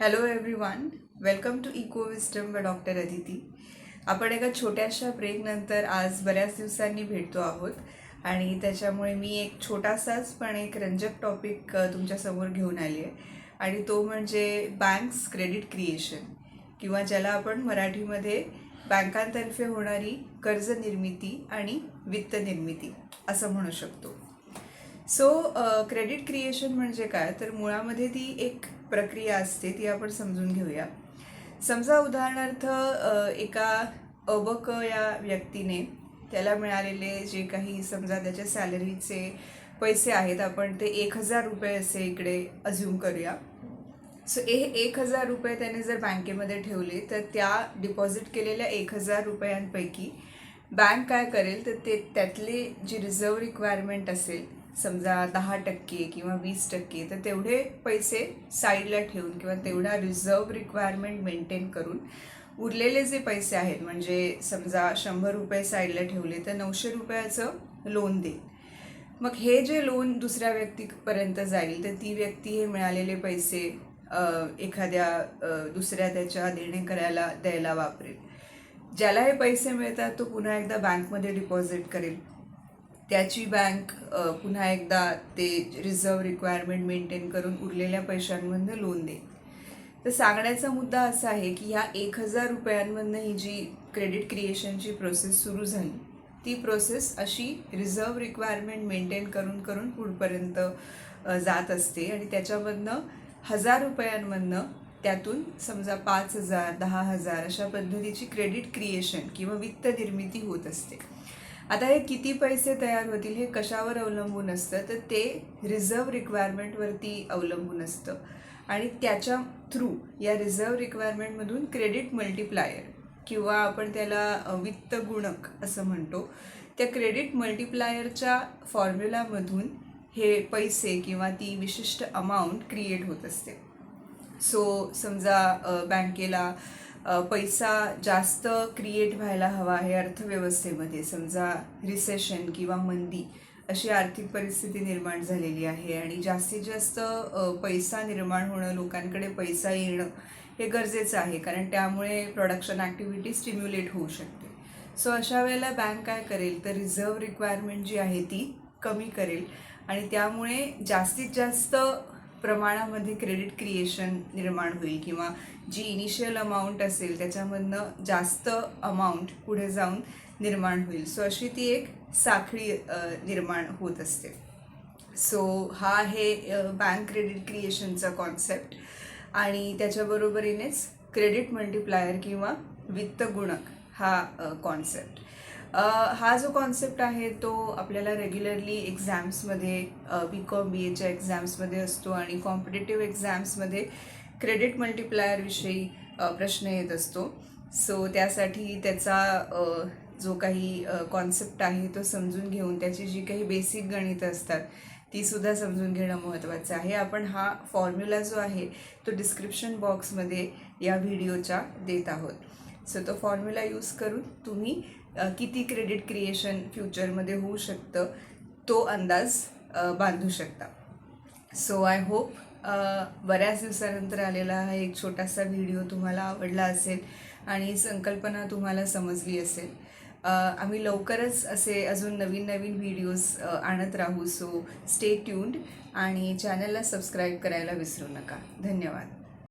Hello everyone, welcome to eco wisdom by doctor Aditi. आपण एका छोट्याशा ब्रेकनंतर आज बऱ्याच दिवसांनी भेटतो आहोत आणि त्याच्यामुळे मी एक छोटासाच पण एक रंजक टॉपिक तुमच्यासमोर घेऊन आली आहे आणि तो म्हणजे बँक्स क्रेडिट क्रिएशन किंवा ज्याला आपण मराठीमध्ये बँकांतर्फे होणारी कर्ज निर्मिती आणि वित्त निर्मिती असं म्हणू शकतो. सो क्रेडिट क्रिएशन म्हणजे काय, तर मुळामध्ये ती एक प्रक्रिया असते, ती आपण समजून घेऊया. समजा उदाहरणार्थ एका अबक या व्यक्तीने त्याला मिळालेले जे काही समजा त्याच्या सॅलरीचे पैसे आहेत, आपण ते 1,000 रुपये असे इकडे अज्युम करूया. सो 1,000 रुपये त्याने जर बँकेमध्ये ठेवले तर त्या डिपॉझिट केलेल्या 1,000 रुपयांपैकी बँक काय करेल तर ते त्यातले जी रिझर्व रिक्वायरमेंट असेल, समजा 10% किंवा 20%, तर तेवढे पैसे साईडला ठेवून किंवा तेवढा रिझर्व रिक्वायरमेंट मेंटेन करून उरलेले जे पैसे आहेत, म्हणजे समजा 100 रुपये साईडला ठेवले तर 900 रुपयाचं लोन देईल. मग हे जे लोन दुसऱ्या व्यक्तीपर्यंत जाईल तर ती व्यक्ती हे मिळालेले पैसे एखाद्या दुसऱ्या त्याच्या देणे करायला द्यायला वापरेल. ज्याला हे पैसे मिळतात तो पुन्हा एकदा बँकमध्ये डिपॉझिट करेल. त्याची बँक पुन्हा एकदा ते रिझर्व रिक्वायरमेंट मेंटेन करून उरलेल्या पैशांमधनं लोन देईल. तर सांगण्याचा मुद्दा असा आहे की ह्या 1,000 रुपयांमधनं ही जी क्रेडिट क्रिएशनची प्रोसेस सुरू झाली, ती प्रोसेस अशी रिझर्व रिक्वायरमेंट मेंटेन करून करून पुढपर्यंत जात असते आणि त्याच्यामधनं 1,000 रुपयांमधनं त्यातून समजा 5,000, 10,000 अशा पद्धतीची क्रेडिट क्रिएशन किंवा वित्त निर्मिती होत असते. आता हे किती पैसे तयार होतील हे कशावर अवलंबून असतं, तर ते रिझर्व रिक्वायरमेंटवरती अवलंबून असतं आणि त्याच्या थ्रू या रिझर्व रिक्वायरमेंटमधून क्रेडिट मल्टिप्लायर किंवा आपण त्याला वित्त गुणक असं म्हणतो, त्या क्रेडिट मल्टिप्लायरच्या फॉर्म्युलामधून हे पैसे किंवा ती विशिष्ट अमाऊंट क्रिएट होत असते. सो समजा बँकेला पैसा जास्त क्रिएट व्हायला हवा आहे अर्थव्यवस्थेमध्ये, समजा रिसेशन किंवा मंदी अशी आर्थिक परिस्थिती निर्माण झालेली आहे आणि जास्तीत जास्त पैसा निर्माण होणं, लोकांकडे पैसा येणं हे गरजेचं आहे, कारण त्यामुळे प्रोडक्शन ॲक्टिव्हिटी स्टिम्युलेट होऊ शकते. सो अशा वेळेला बँक काय करेल तर रिझर्व रिक्वायरमेंट जी आहे ती कमी करेल आणि त्यामुळे जास्तीत जास्त प्रमाणामध्ये क्रेडिट क्रिएशन निर्माण होईल किंवा जी इनिशियल अमाऊंट असेल त्याच्यामधनं जास्त अमाऊंट पुढे जाऊन निर्माण होईल. सो अशी ती एक साखळी निर्माण होत असते. सो हा आहे बँक क्रेडिट क्रिएशनचा कॉन्सेप्ट आणि त्याच्याबरोबरीनेच क्रेडिट मल्टिप्लायर किंवा वित्त गुणक हा कॉन्सेप्ट. हा जो कॉन्सेप्ट आहे तो आपल्याला रेग्युलरली एक्झाम्समध्ये BCom BAच्या एक्झाम्समध्ये असतो आणि कॉम्पिटेटिव्ह एक्झाम्समध्ये क्रेडिट मल्टिप्लायरविषयी प्रश्न येत असतो. सो त्यासाठी त्याचा जो काही कॉन्सेप्ट आहे तो समजून घेऊन त्याची जी काही बेसिक गणितं असतात तीसुद्धा समजून घेणं महत्त्वाचं आहे. आपण हा फॉर्म्युला जो आहे तो डिस्क्रिप्शन बॉक्समध्ये या व्हिडिओच्या देत आहोत. सो तो फॉर्म्युला यूज करून तुम्ही किती क्रेडिट क्रिएशन फ्युचरमध्ये होऊ शकतं तो अंदाज बांधू शकता. सो आय होप बऱ्याच दिवसानंतर आलेला हा एक छोटासा व्हिडिओ तुम्हाला आवडला असेल आणि संकल्पना तुम्हाला समजली असेल. आम्ही लवकरच असे अजून नवीन नवीन व्हिडिओज आणत राहू. सो स्टे ट्यून्ड आणि चॅनलला सबस्क्राईब करायला विसरू नका. धन्यवाद.